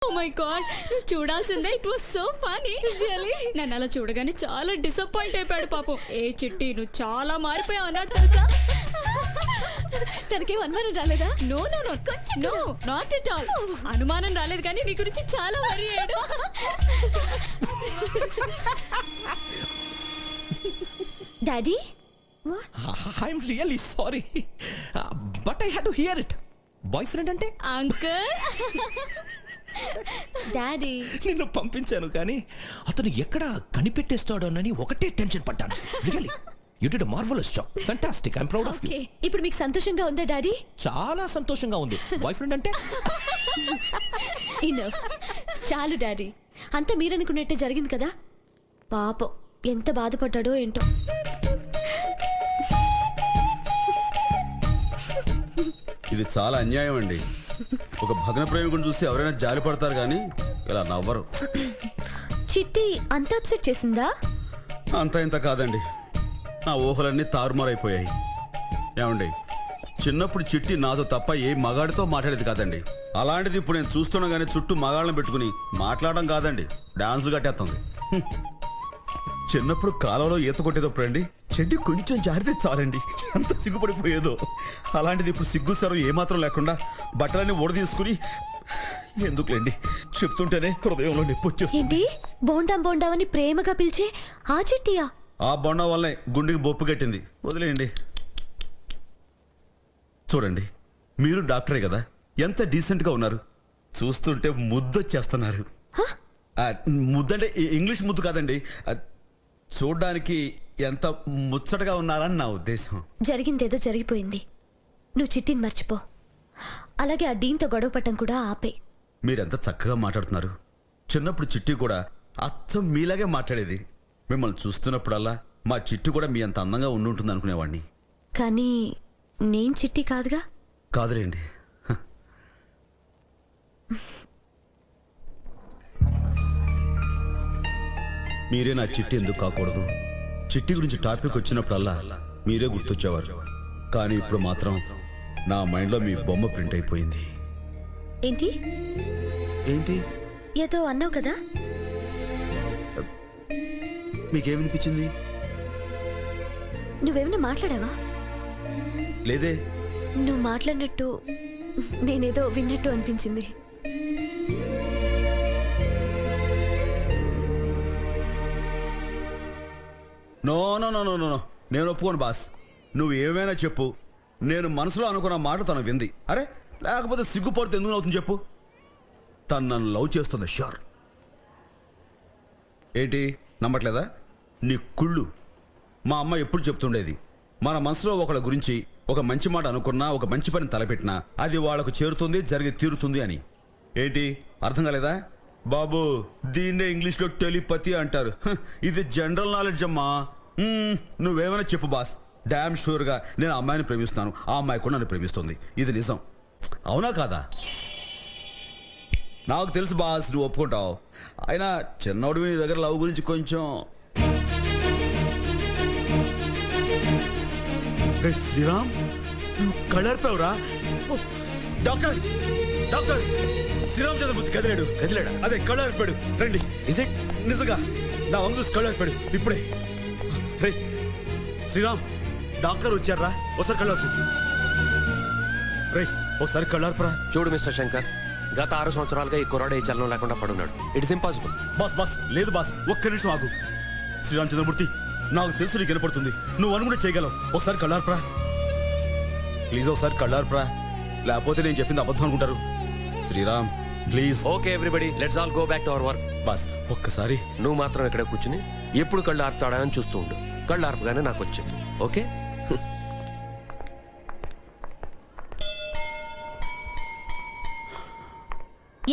Oh my god, నువ్వు చూడాల్సిందే. It was so funny. Really నన్ను అలా చూడగానే చాలా డిసప్పాయింట్ అయిపోయాడు పాపం. ఏ చిట్టి, నువ్వు చాలా మారిపోయావు అన్నాడు తెలుసా. తనకేం అనుమానం రాలేదా? No no no no, not at all. అనుమానం రాలేదు కానీ నీ గురించి చాలా వరి అయ్యాడు. Daddy, I'm really sorry, but I had to hear it. Boyfriend అంటే అంకుల్. డాడీ నిన్ను పంపించాను కానీ అతను ఎక్కడ కనిపెట్టేస్తాడోనని ఒకటే టెన్షన్ పడ్డాను. Really you did a marvellous job. Fantastic. I'm proud of you. Okay, ఇప్పుడు మీకు సంతోషంగా ఉందా డాడీ? చాలా సంతోషంగా ఉంది. బాయ్ ఫ్రెండ్ అంటే ఇనఫ్, చాలు డాడీ. అంతా మీరనుకున్నట్టే జరిగింది కదా. పాపం ఎంత బాధపడ్డాడో ఏంటో. ఇది చాలా అన్యాయం అండి. ఒక భగ్న ప్రేమికుని చూసి ఎవరైనా జాలి పడతారు కానీ ఇలా నవ్వరు. చిట్టి అంత అప్సెట్ చేసిందా? అంత ఇంత కాదండి, నా ఊహలన్నీ తారుమారైపోయాయి. ఏమండి, చిన్నప్పుడు చిట్టి నాతో తప్ప ఏ మగాడితో మాట్లాడేది కాదండి. అలాంటిది ఇప్పుడు నేను చూస్తున్నా కానీ చుట్టూ మగాళ్ళని పెట్టుకుని మాట్లాడడం కాదండి, డాన్సులు కట్టేస్తుంది. చిన్నప్పుడు కాలంలో ఈత కొట్టేటప్పుడు అండి చెడ్డి కొంచెం జారితే చాలండి ఎంత సిగ్గుపడిపోయేదో. అలాంటిది ఇప్పుడు సిగ్గు సరం ఏమాత్రం లేకుండా బట్టలన్నీ ఓడ తీసుకుని, ఎందుకులేండి చెప్తుంటేనే హృదయంలో నొప్పి వచ్చేస్తుంది. ఏంటి బోండాం బోండాం అని ప్రేమగా పిలిచే ఆ చిట్టియా? ఆ బొండం వల్లనే గుండెకి బొప్పు కట్టింది. వదిలేయండి. చూడండి, మీరు డాక్టరే కదా, ఎంత డీసెంట్గా ఉన్నారు. చూస్తుంటే ముద్దొచ్చేస్తున్నారు. ముద్దంటే ఇంగ్లీష్ ముద్దు కాదండి, చూడ్డానికి ఎంత ముచ్చటగా ఉన్నారని నా ఉద్దేశం. జరిగిందేదో జరిగిపోయింది. నువ్వు చిట్టిని మర్చిపో. అలాగే ఆ డీన్తో గొడవ పట్టం కూడా ఆపే. మీరెంత చక్కగా మాట్లాడుతున్నారు. చిన్నప్పుడు చిట్టి కూడా అచ్చం మీలాగే మాట్లాడేది. మిమ్మల్ని చూస్తున్నప్పుడల్లా మా చిట్టి కూడా మీ అంత అందంగా ఉండుంటుంది అనుకునేవాడిని. కానీ నేను చిట్టి కాదుగా. కాదులేండి. మీరే నా చిట్టి ఎందుకు కాకూడదు? చిట్టి గురించి టాపిక్ వచ్చినప్పుడల్లా మీరే గుర్తొచ్చేవారు. కానీ ఇప్పుడు మాత్రం నా మైండ్లో మీ బొమ్మ ప్రింట్ అయిపోయింది. ఏంటి ఏంటి ఏదో అన్నావు కదా? మీకేమనిపించింది? నువ్వేమైనా మాట్లాడావా? లేదే. నువ్వు మాట్లాడినట్టు నేనేదో విన్నట్టు అనిపించింది. No no no no no, నేను ఒప్పుకోను బాస్. నువ్వు ఏమైనా చెప్పు, నేను మనసులో అనుకున్న మాట తను వింది. అరే, లేకపోతే సిగ్గుపడితే ఎందుకు అవుతుంది చెప్పు? తను నన్ను లవ్ చేస్తుంది షూర్. ఏంటి నమ్మట్లేదా? నీ కుళ్ళు. మా అమ్మ ఎప్పుడు చెప్తుండేది, మన మనసులో ఒకళ్ళ గురించి ఒక మంచి మాట అనుకున్నా, ఒక మంచి పని తలపెట్టినా అది వాళ్ళకు చేరుతుంది, జరిగి తీరుతుంది అని. ఏంటి అర్థం కాలేదా? బాబు, దీన్నే ఇంగ్లీష్లో టెలిపతి అంటారు. ఇది జనరల్ నాలెడ్జ్ అమ్మా. నువ్వేమైనా చెప్పు బాస్, డామ్ షూర్గా నేను ఆ అమ్మాయిని ప్రేమిస్తున్నాను, ఆ అమ్మాయి కూడా నన్ను ప్రేమిస్తుంది. ఇది నిజం. అవునా కాదా? నాకు తెలుసు బాస్, నువ్వు ఒప్పుకుంటావు. అయినా చిన్నోడు నీ దగ్గర లవ్ గురించి కొంచెం. శ్రీరామ్, నువ్వు కలర్పావురా. డాక్టర్ డాక్టర్, శ్రీరామ్ చంద్రమూర్తి కదిలేడు. కదిలేడా? అదే కళ్ళారిపాడు. రండి. నిజంగా నా వంగు చూసి కళ్ళారిపాడు ఇప్పుడే. రే శ్రీరామ్, డాక్టర్ వచ్చారా? ఒకసారి కళ్ళార్పు. రే ఒకసారి కళ్ళార్పరా. చూడు మిస్టర్ శంకర్, గత 6 సంవత్సరాలుగా ఈ కుర్రాడు ఈ చలనం లేకుండా పడున్నాడు. It's impossible. బాస్ బాస్, లేదు బాస్, ఒక్క నిమిషం ఆగు. శ్రీరామ్ చంద్రమూర్తి, నాకు తెలుసు నీకు వినపడుతుంది, నువ్వు అనుకుంటే చేయగలవు. ఒకసారి కళ్ళార్పరా ప్లీజ్, ఒకసారి కళ్ళార్పరా, లేకపోతే నేను చెప్పింది అబద్ధం అనుకుంటారు. Sriram please. Okay everybody, let's all go back to our work. Boss ఒక్కసారి. నువ్వు మాత్రం ఇక్కడ కూర్చుని ఎప్పుడు కళ్ళు ఆర్పుతాడా అని చూస్తూ ఉండు. కళ్ళు ఆర్పగానే నాకు వచ్చింది. ఓకే?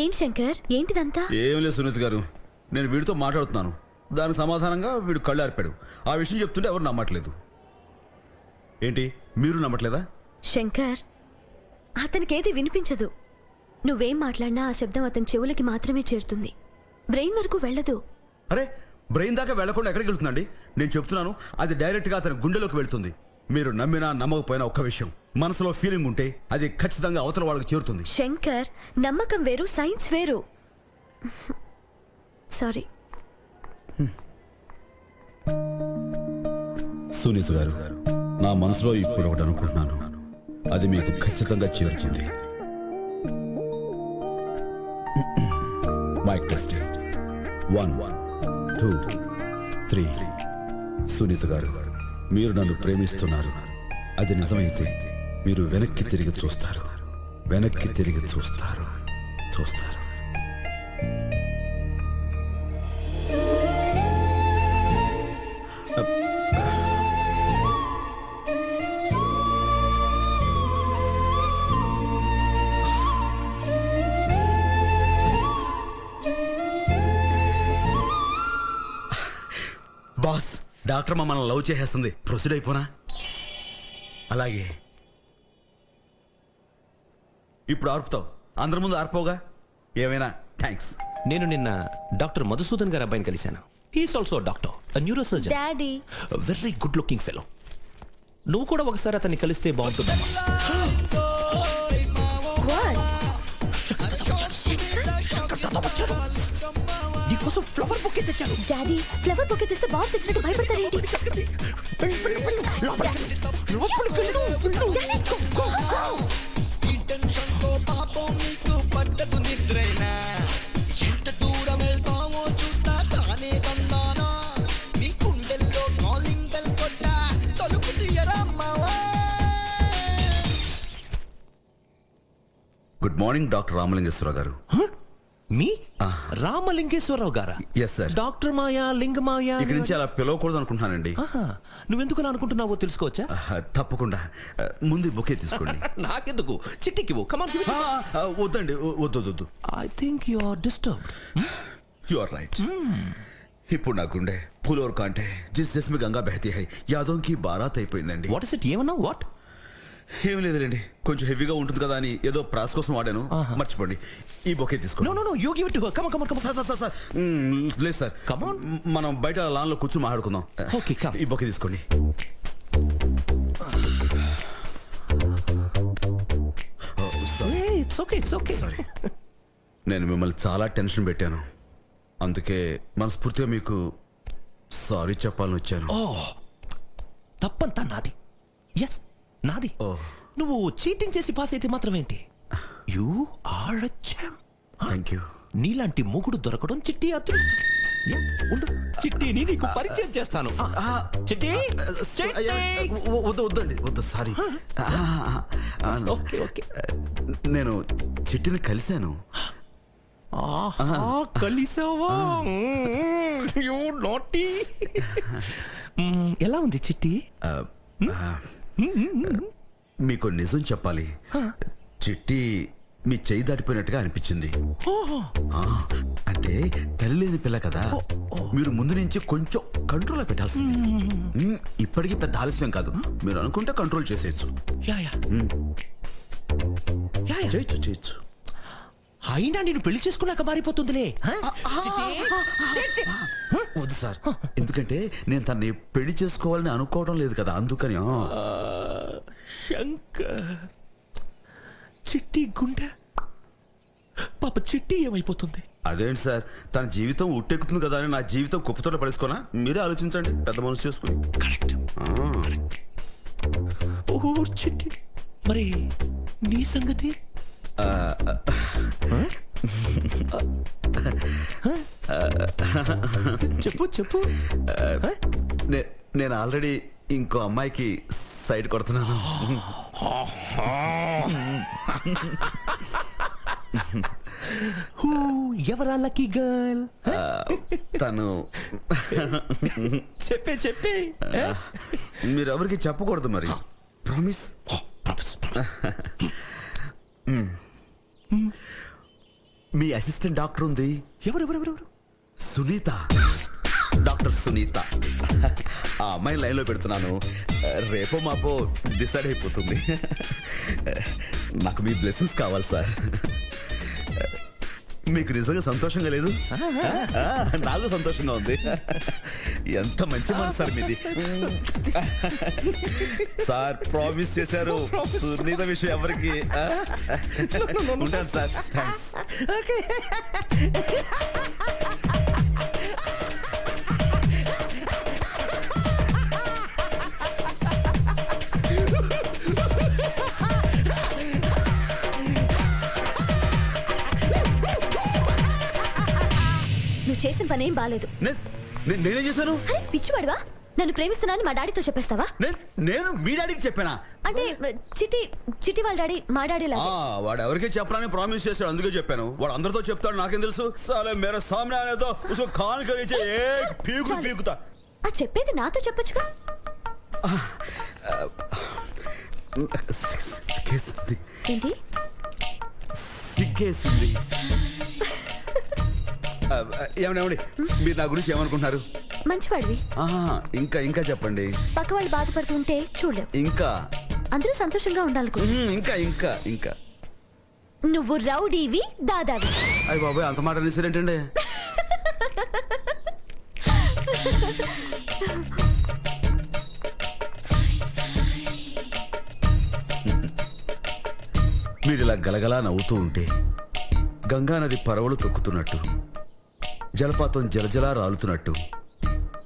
ఏంటి శంకర్, ఏంటిదంతా? ఏం లేదు సునీత్ గారు, నేను వీడితో మాట్లాడుతున్నాను, దానికి సమాధానంగా వీడు కళ్ళు ఆర్పాడు. ఆ విషయం చెప్తుంటే ఎవరు నమ్మట్లేదు. ఏంటి మీరు నమ్మట్లేదా? శంకర్, అతనికేది వినిపించదు. నువ్వేం మాట్లాడినా ఆ శబ్దం అతని చెవులకి మాత్రమే చేరుతుంది, బ్రెయిన్ వరకు వెళ్ళదు. అరే, బ్రెయిన్ దాకా వెళ్లకుండా ఎక్కడికి వెళ్తుందండి? నేను చెప్తున్నాను, అది డైరెక్ట్గా అతని గుండెలోకి వెళ్తుంది. మీరు నమ్మినా నమ్మకపోయినా ఒక్క విషయం, మనసులో ఫీలింగ్ ఉంటే అది ఖచ్చితంగా అవతల వాళ్ళకి చేరుతుంది. శంకర్, నమ్మకం వేరు, సైన్స్ వేరు. సారీ. సునీత గారు, నా మనసులో ఇప్పుడు ఒకటి అనుకుంటున్నాను, అది మీకు ఖచ్చితంగా చేరుతుంది. Mic test 1 2 3. సునీత గారు, మీరు నన్ను ప్రేమిస్తున్నారు. అది నిజమైతే మీరు వెనక్కి తిరిగి చూస్తారు, వెనక్కి తిరిగి చూస్తారు, చూస్తారు. బాస్, డాక్టర్ మమ్మల్ని లవ్ చేసేస్తుంది. ప్రొసీడ్ అయిపోనా? అలాగే. ఇప్పుడు ఆర్పుతావు, అందరి ముందు ఆర్పోగా. ఏమైనా థ్యాంక్స్. నేను నిన్న డాక్టర్ మధుసూదన్ గారి అబ్బాయిని కలిశాను. He is also doctor, neurosurgeon. Daddy, very good looking fellow. నువ్వు కూడా ఒకసారి అతన్ని కలిస్తే బాగుంటుందా? నీకోసం ఫ్లవర్ బొకే తెచ్చాను. డాడీ, ఫ్లవర్ బొకే తెస్తే బాగా తెచ్చినట్టు భయపడతారేంటి? గుడ్ మార్నింగ్ డాక్టర్ రామలింగేశ్వరరావు గారు. మీ రామలింగేశ్వరరావు గారా? Yes, sir. Doctor Maya Lingamaya. ఇక నుంచి అలా పిలవకూడదు అనుకుంటున్నానండి. నువ్వెందుకు అలా అనుకుంటున్నావో తెలుసుకోవచ్చా? తప్పకుండా. ముందు బొకే తీసుకోండి. నాకెందుకు, చిట్టికి కమాన్. వద్దండి, వద్దు వద్దు. I think you are disturbed. You are right. ఇప్పుడు నా గుండె పూలోర్ కాంటే జిస్ జిస్మి గంగా బహతీ హై యాదోం కి బారాత్ అయిపోయిందండి. What is it? ఏమన్నా? వాట్? ఏం లేదులేండి, కొంచెం హెవీగా ఉంటుంది కదా అని ఏదో ప్రాస్ కోసం వాడాను. మర్చిపోండి. ఈ బొకే తీసుకోండి. No no no, you give it to her. Come come come. Sir లేదు సార్. Come on. మనం బయట లాన్ లో కూర్చొని మాట్లాడుకుందాం. Okay, come. ఈ బొకే తీసుకోండి. It's okay, it's okay. Sorry, నేను మిమ్మల్ని చాలా టెన్షన్ పెట్టాను. అందుకే మనస్ఫూర్తిగా మీకు సారీ చెప్పాలని వచ్చాను. తప్పంతా నాది. ఎస్, నాది. ఓ, నువ్వు చీటింగ్ చేసి పాస్ అయితే మాత్రం ఏంటి? You are a champ. Thank you. నీలాంటి మొగుడు దొరకడం చిట్టి అదృష్టం. ఉండు, చిట్టిని నీకు పరిచయం చేస్తాను. చిట్టి, వద్దు వద్దండి, వద్దు. సారీ. Okay okay. నేను చిట్టిని కలిశాను. కలిసావా? You naughty. ఎలా ఉంది చిట్టి? మీకు నిజం చెప్పాలి, చిట్టి మీ చేయి దాటిపోయినట్టుగా అనిపించింది. అంటే తల్లి లేని పిల్ల కదా, మీరు ముందు నుంచి కొంచెం కంట్రోల్ పెట్టాల్సింది. ఇప్పటికీ పెద్ద ఆలస్యం కాదు, మీరు అనుకుంటే కంట్రోల్ చేసేయచ్చు. చేయొచ్చు చేయొచ్చు. అయినా నేను పెళ్లి చేసుకున్నాక మారిపోతుందిలే. వద్దు సార్, ఎందుకంటే నేను తనని పెళ్లి చేసుకోవాలని అనుకోవడం లేదు కదా, అందుకని. శంకర్, చిట్టి గుండె పాప చిట్టి ఏమైపోతుంది? అదేంటి సార్, తన జీవితం ఉట్టెక్కుతుంది కదా అని నా జీవితం కుప్పతోట పడేసుకోనా? మీరే ఆలోచించండి, పెద్ద మనసు చేసుకుని. కరెక్ట్. ఓ చిట్టి, మరి నీ సంగతి? చెప్పు చెప్పు. నేను ఆల్రెడీ ఇంకో అమ్మాయికి సైడ్ కొడుతున్నాను. ఎవరా లక్కీ గర్ల్? తను చెప్పే చెప్పే. మీరు ఎవరికి చెప్పకూడదు మరి. ప్రామిస్. మీ అసిస్టెంట్ డాక్టర్ ఉంది, ఎవరెవరెవరు? సునీత, డాక్టర్ సునీత. ఆ అమ్మాయి లైన్లో పెడుతున్నాను, రేపో మాపో డిసైడ్ అయిపోతుంది. నాకు మీ బ్లెస్సింగ్స్ కావాలి సార్. మీకు నిజంగా సంతోషంగా లేదు? నాకు సంతోషంగా ఉంది. ఎంత మంచి మనసు సార్ మీది. సార్ ప్రామిస్ చేశారు, సునీత విషయం ఎవరికి. ఉంటాను సార్. థ్యాంక్స్. నువ్వు చేసిన పని ఏం బాలేదు. నేనేం చేశాను? అరే పిచ్చివాడివా, నన్ను ప్రేమిస్తున్నాను మా డాడీతో చెప్పేస్తావా? నేను మీ డాడీకి చెప్పానా? అంటే చిట్టి వాళ్ళ డాడీ మా డాడీ లాగా. వాడు ఎవరికి చెప్పడానికి ప్రామిస్ చేశాడు, అందుకే చెప్పాను. వాడు అందరితో చెప్తాడు, నాకేం తెలుసు. సాలే మేరా సామ్నే ఆనేదో ఉస్కో ఖాన్ కరీచే ఏక్ పీకు పీకుతా. ఆ చెప్పేది నాతో చెప్పొచ్చుగా. ఏంటి సిగ్గేసింది. ఏమండి మీరు నా గురించి ఏమనుకుంటున్నారు? మంచివాడివి. ఇంకా ఇంకా చెప్పండి. పక్క వాళ్ళు బాధపడుతుంటే చూడలేవు. ఇంకా అందరూ సంతోషంగా ఉండాలి. ఇంకా ఇంకా ఇంకా నువ్వు రౌడీవి, దాదావి. అయ్య బాబాయ్, అంత మాట అనేసారేంటండి? మీరు ఇలా గలగలా నవ్వుతూ ఉంటే గంగానది పరవలు తొక్కుతున్నట్టు, జలపాతం జలజలా రాలుతున్నట్టు,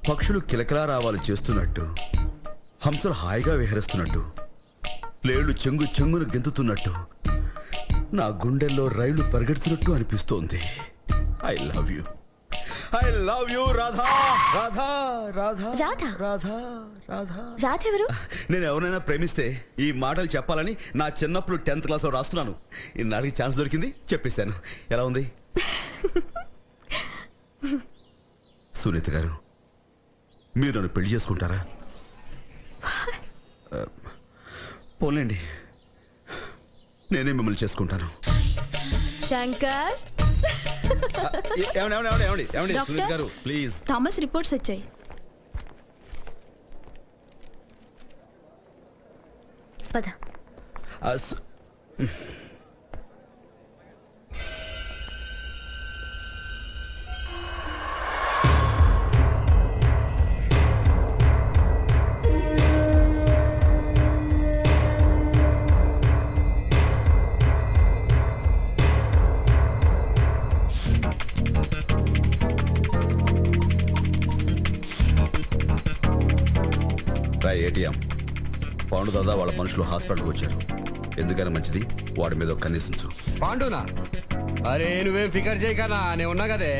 పక్షులు కిలకిలా రావాలు చేస్తున్నట్టు, హంసలు హాయిగా విహరిస్తున్నట్టు, లేళ్లు చెంగు చెంగును గెంతుతున్నట్టు, నా గుండెల్లో రైళ్లు పరిగెడుతున్నట్టు అనిపిస్తోంది. I love you, I love you Radha. Radha Radha Radha? Radha Radha. Radha ఎవరు? నేను ఎవరైనా ప్రేమిస్తే ఈ మాటలు చెప్పాలని నా చిన్నప్పుడు 10th క్లాస్లో రాస్తున్నాను. ఇన్నాళ్ళకి ఛాన్స్ దొరికింది, చెప్పేశాను. ఎలా ఉంది? సునీత గారు, మీరు నన్ను పెళ్లి చేసుకుంటారా? పోలేండి, నేనే మిమ్మల్ని చేసుకుంటాను. శంకర్, ఏమండి డాక్టర్? సునీత గారు ప్లీజ్. థామస్ రిపోర్ట్స్ వచ్చాయి. పద. ఏటీఎం పాండు దాదా వాళ్ళ మనుషులు హాస్పిటల్కి వచ్చారు. ఎందుకైనా మంచిది వాడి మీద ఒక కన్నేసించు. పాండునా? అరే నువ్వేం ఫికర్ చేయకనా, నేను ఉన్నా కదే.